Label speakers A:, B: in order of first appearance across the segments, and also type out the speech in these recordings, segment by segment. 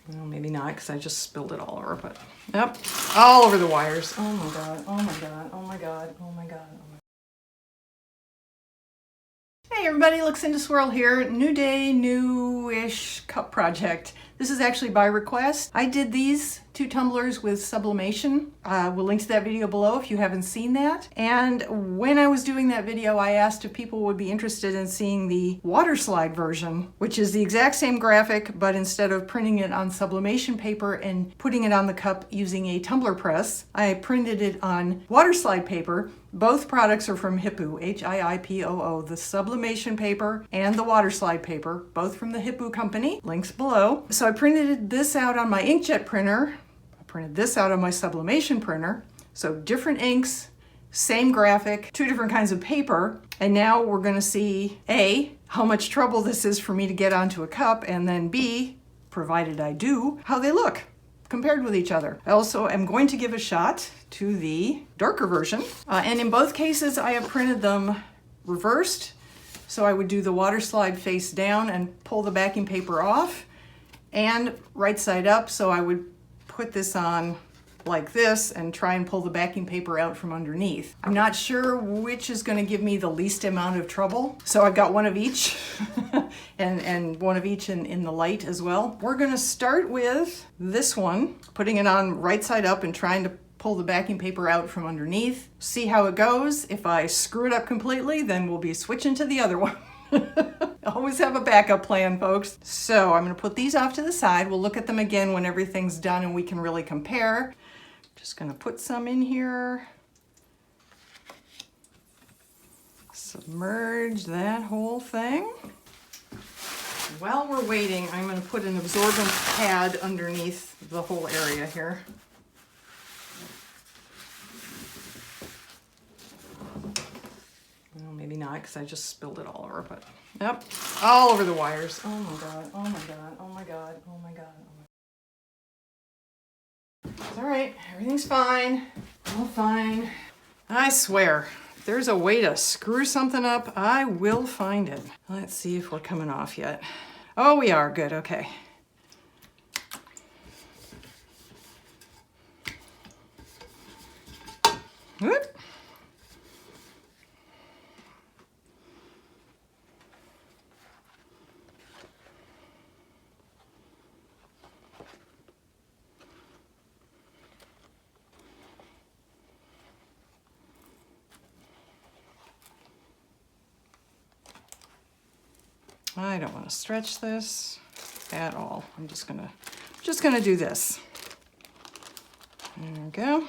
A: Well, maybe not because I just spilled it all over, but yep, all over the wires. Oh my God, oh my God, oh my God, oh my God, oh my God. Hey everybody, Luxinda Swirl here. New day, new-ish cup project. This is actually by request. I did these 2 tumblers with sublimation. We'll link to that video below if you haven't seen that. And when I was doing that video, I asked if people would be interested in seeing the Waterslide version, which is the exact same graphic, but instead of printing it on sublimation paper and putting it on the cup using a tumbler press, I printed it on Waterslide paper. Both products are from Hippoo, H-I-I-P-O-O, the sublimation paper and the Waterslide paper, both from the Hippoo company, links below. So I printed this out on my inkjet printer. I printed this out on my sublimation printer. So different inks, same graphic, 2 different kinds of paper. And now we're gonna see A, how much trouble this is for me to get onto a cup, and then B, provided I do, how they look compared with each other. I also am going to give a shot to the darker version. And in both cases, I have printed them reversed. So I would do the Waterslide face down and pull the backing paper off, and right side up. So I would put this on like this and try and pull the backing paper out from underneath. I'm not sure which is going to give me the least amount of trouble. So I've got one of each and one of each in the light as well. We're going to start with this one, putting it on right side up and trying to pull the backing paper out from underneath. See how it goes. If I screw it up completely, then we'll be switching to the other one. Always have a backup plan, folks. So I'm going to put these off to the side. We'll look at them again when everything's done and we can really compare. Just going to put some in here. Submerge that whole thing. While we're waiting, I'm going to put an absorbent pad underneath the whole area here. Well, maybe not because I just spilled it all over, but yep, all over the wires. Oh my God, oh my God, oh my God, oh my God. It's all right, everything's fine, all fine. I swear, if there's a way to screw something up, I will find it. Let's see if we're coming off yet. Oh, we are, good, okay. Whoop. I don't want to stretch this at all. I'm just gonna do this. There we go.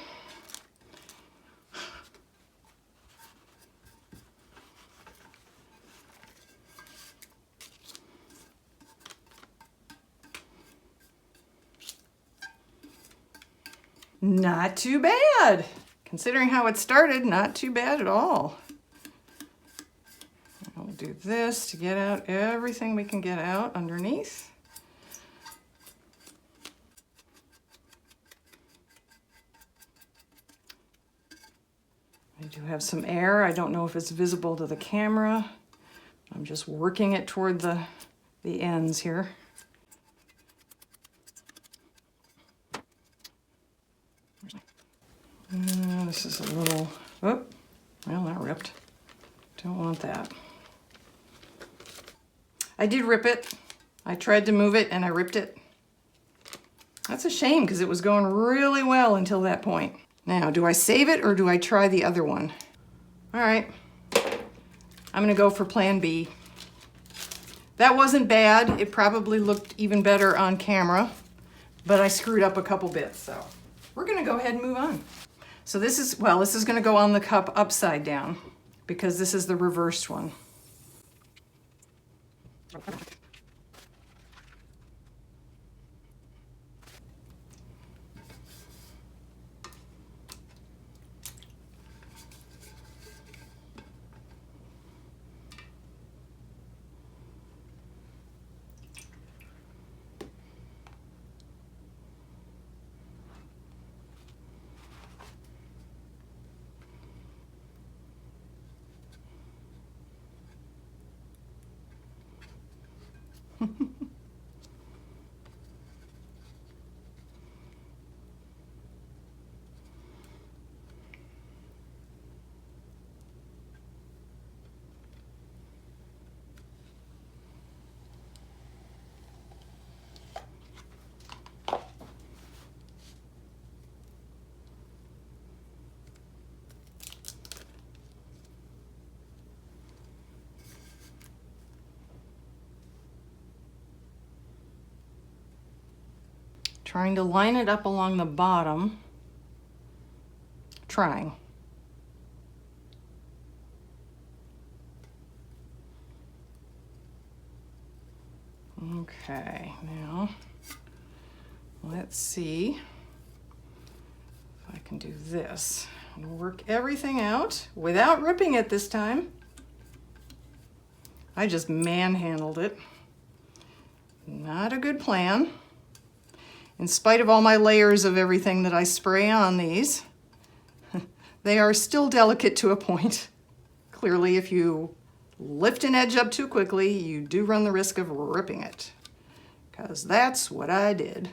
A: Not too bad. Considering how it started, not too bad at all. I'll do this to get out everything we can get out underneath. I do have some air. I don't know if it's visible to the camera. I'm just working it toward the ends here. This is a little, oh, well, that ripped. Don't want that. I did rip it. I tried to move it and I ripped it. That's a shame because it was going really well until that point. Now, do I save it or do I try the other one? All right, I'm gonna go for plan B. That wasn't bad. It probably looked even better on camera, but I screwed up a couple bits, so we're gonna go ahead and move on. So this is, well, this is gonna go on the cup upside down because this is the reversed one. trying to line it up along the bottom. Trying. Okay, now let's see if I can do this and work everything out without ripping it this time. I just manhandled it. Not a good plan. In spite of all my layers of everything that I spray on these, they are still delicate to a point. Clearly, if you lift an edge up too quickly, you do run the risk of ripping it, because that's what I did.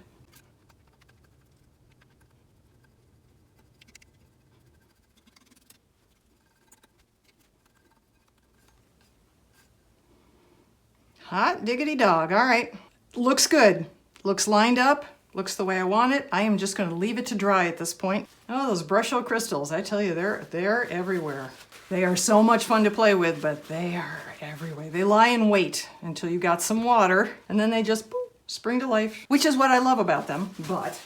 A: Hot diggity dog. All right. Looks good. Looks lined up. Looks the way I want it. I am just going to leave it to dry at this point. Oh, those brush-o crystals. I tell you, they're everywhere. They are so much fun to play with, but they are everywhere. They lie in wait until you got some water, and then they just boop, spring to life, which is what I love about them. But,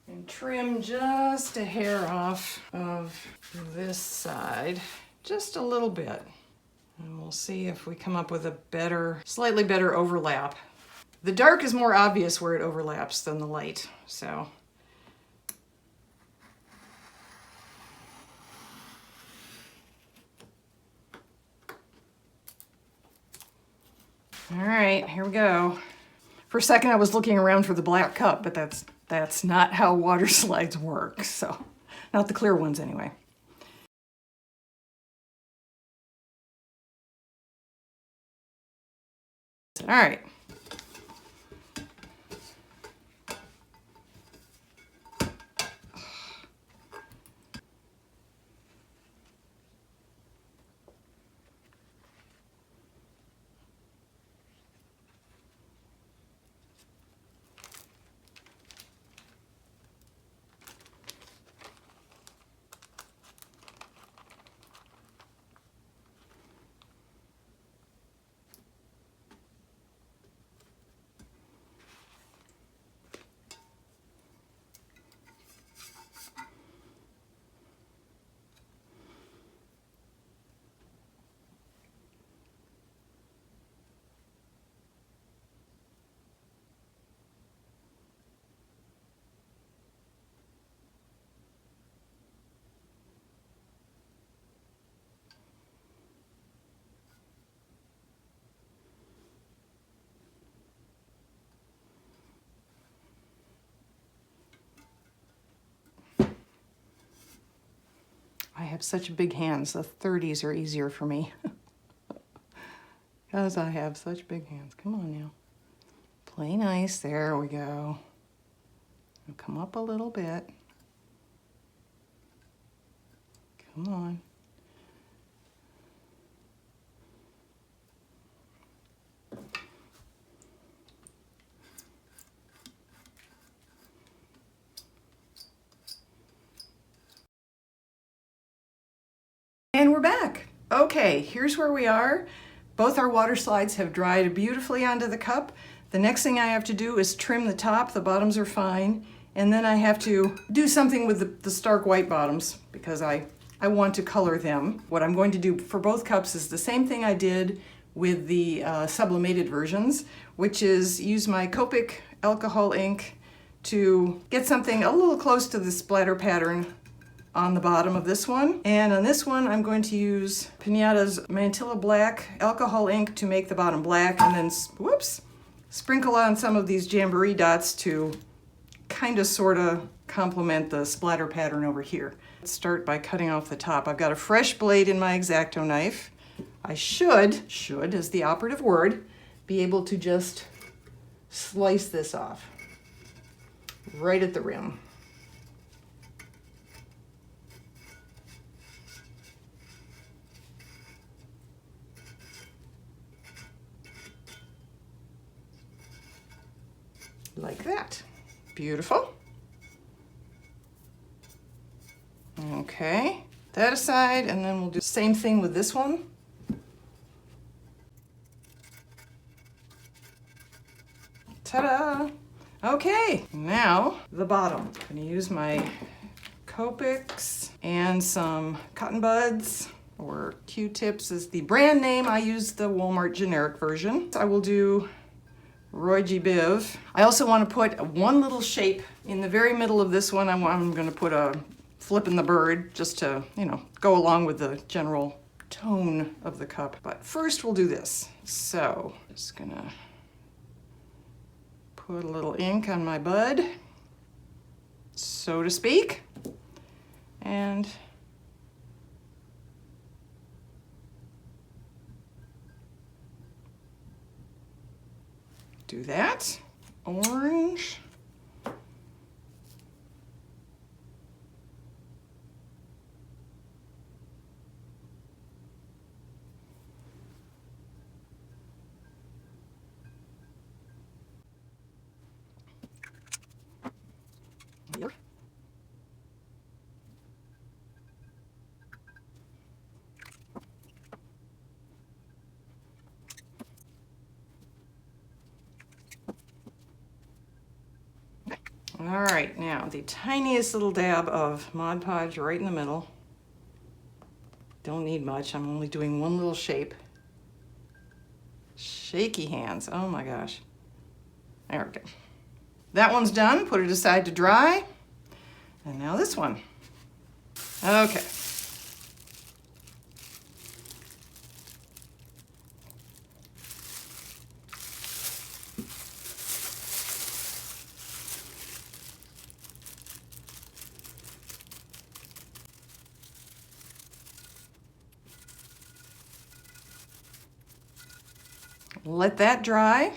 A: and trim just a hair off of this side, just a little bit. And we'll see if we come up with a better, slightly better overlap. The dark is more obvious where it overlaps than the light, so. All right, here we go. For a second I was looking around for the black cup, but that's not how water slides work, so. Not the clear ones anyway. All right. I have such big hands, the 30s are easier for me. Because I have such big hands. Come on now. Play nice, there we go. Come up a little bit. Come on. And we're back. Okay, here's where we are. Both our water slides have dried beautifully onto the cup. The next thing I have to do is trim the top. The bottoms are fine. And then I have to do something with the stark white bottoms because I want to color them. What I'm going to do for both cups is the same thing I did with the sublimated versions, which is use my Copic alcohol ink to get something a little close to the splatter pattern on the bottom of this one. And on this one, I'm going to use Pinata's Mantilla Black alcohol ink to make the bottom black, and then, whoops, sprinkle on some of these jamboree dots to kind of sort of complement the splatter pattern over here. Let's start by cutting off the top. I've got a fresh blade in my X-Acto knife. I should is the operative word, be able to just slice this off right at the rim. Like that. Beautiful. Okay, that aside, and then we'll do the same thing with this one. Ta-da! Okay, now the bottom. I'm gonna use my Copics and some cotton buds, or Q-tips is the brand name. I use the Walmart generic version. I will do Roy G. Biv. I also want to put one little shape in the very middle of this one. I'm going to put a flipping the bird just to, you know, go along with the general tone of the cup. But first we'll do this. So just gonna put a little ink on my bud, so to speak, and do that. Orange. Here. All right, now the tiniest little dab of Mod Podge right in the middle. Don't need much, I'm only doing one little shape. Shaky hands, oh my gosh. There we go. That one's done, put it aside to dry. And now this one. Okay. Let that dry.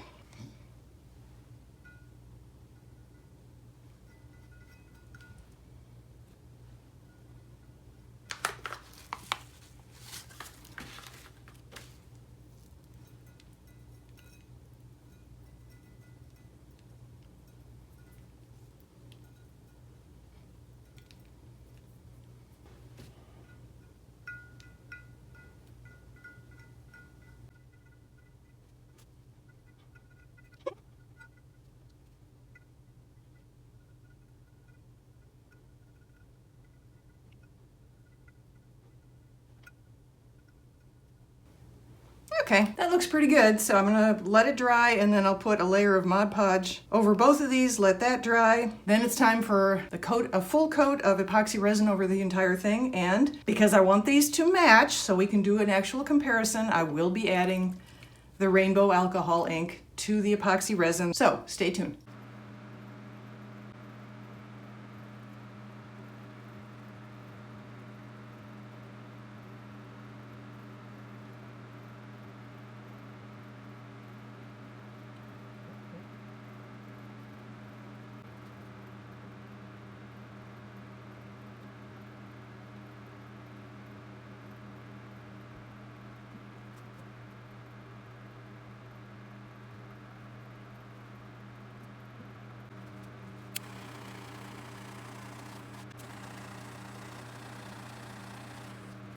A: Okay, that looks pretty good, so I'm gonna let it dry and then I'll put a layer of Mod Podge over both of these, let that dry. Then it's time for a full coat of epoxy resin over the entire thing, and because I want these to match so we can do an actual comparison, I will be adding the rainbow alcohol ink to the epoxy resin, so stay tuned.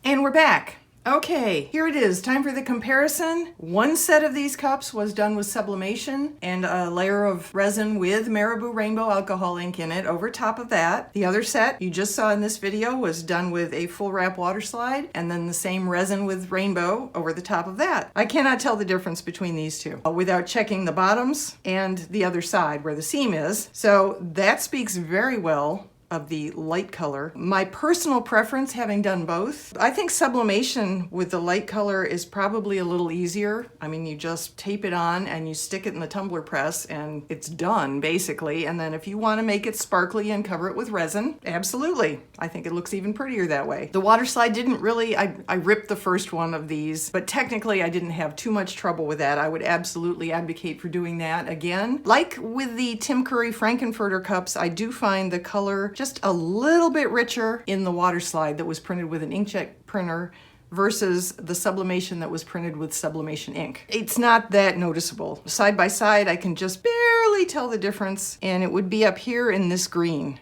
A: And we're back. Okay, here it is, time for the comparison. One set of these cups was done with sublimation and a layer of resin with Marabou Rainbow alcohol ink in it over top of that. The other set you just saw in this video was done with a full wrap water slide and then the same resin with rainbow over the top of that. I cannot tell the difference between these two without checking the bottoms and the other side where the seam is. So that speaks very well of the light color. My personal preference, having done both, I think sublimation with the light color is probably a little easier. I mean, you just tape it on and you stick it in the tumbler press and it's done basically. And then if you want to make it sparkly and cover it with resin, absolutely. I think it looks even prettier that way. The water slide didn't really, I ripped the first one of these, but technically I didn't have too much trouble with that. I would absolutely advocate for doing that again. Like with the Tim Curry Frankenfurter cups, I do find the color just a little bit richer in the water slide that was printed with an inkjet printer versus the sublimation that was printed with sublimation ink. It's not that noticeable. Side by side, I can just barely tell the difference, and it would be up here in this green.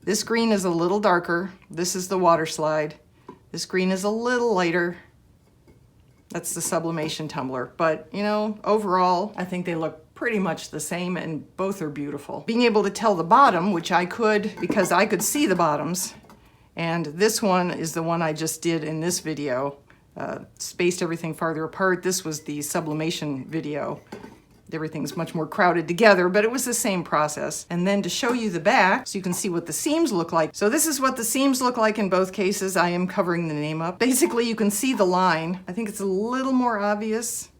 A: This green is a little darker. This is the water slide. This green is a little lighter. That's the sublimation tumbler. But, you know, overall, I think they look pretty much the same, and both are beautiful. Being able to tell the bottom, which I could because I could see the bottoms, and this one is the one I just did in this video. Spaced everything farther apart. This was the sublimation video. Everything's much more crowded together, but it was the same process. And then to show you the back, so you can see what the seams look like. So this is what the seams look like in both cases. I am covering the name up. Basically, you can see the line. I think it's a little more obvious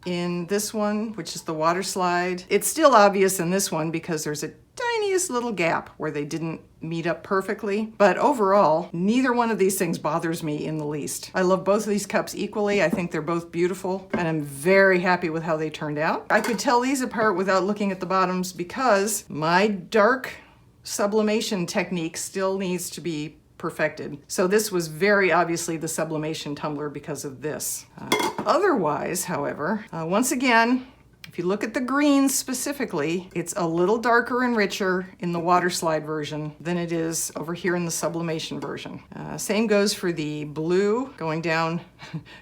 A: in this one, which is the water slide. It's still obvious in this one because there's a tiniest little gap where they didn't meet up perfectly. But overall, neither one of these things bothers me in the least. I love both of these cups equally. I think they're both beautiful, and I'm very happy with how they turned out. I could tell these apart without looking at the bottoms because my dark sublimation technique still needs to be perfected. So this was very obviously the sublimation tumbler because of this. Otherwise, however, once again, if you look at the greens specifically, it's a little darker and richer in the water slide version than it is over here in the sublimation version. Same goes for the blue going down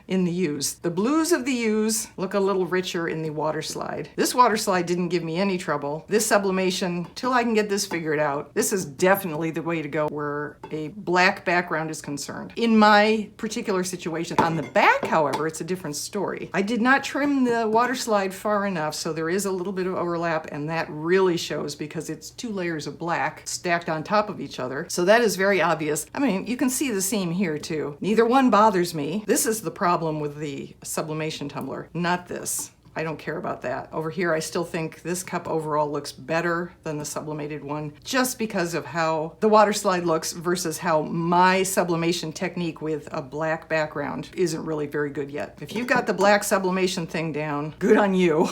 A: in the U's. The blues of the U's look a little richer in the water slide. This water slide didn't give me any trouble. This sublimation, till I can get this figured out, this is definitely the way to go where a black background is concerned. In my particular situation. On the back, however, it's a different story. I did not trim the water slide far enough, so there is a little bit of overlap, and that really shows because it's 2 layers of black stacked on top of each other. So that is very obvious. I mean, you can see the seam here too. Neither one bothers me. This is the problem with the sublimation tumbler, not this. I don't care about that. Over here, I still think this cup overall looks better than the sublimated one, just because of how the water slide looks versus how my sublimation technique with a black background isn't really very good yet. If you've got the black sublimation thing down, good on you.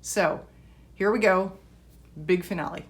A: So here we go, big finale.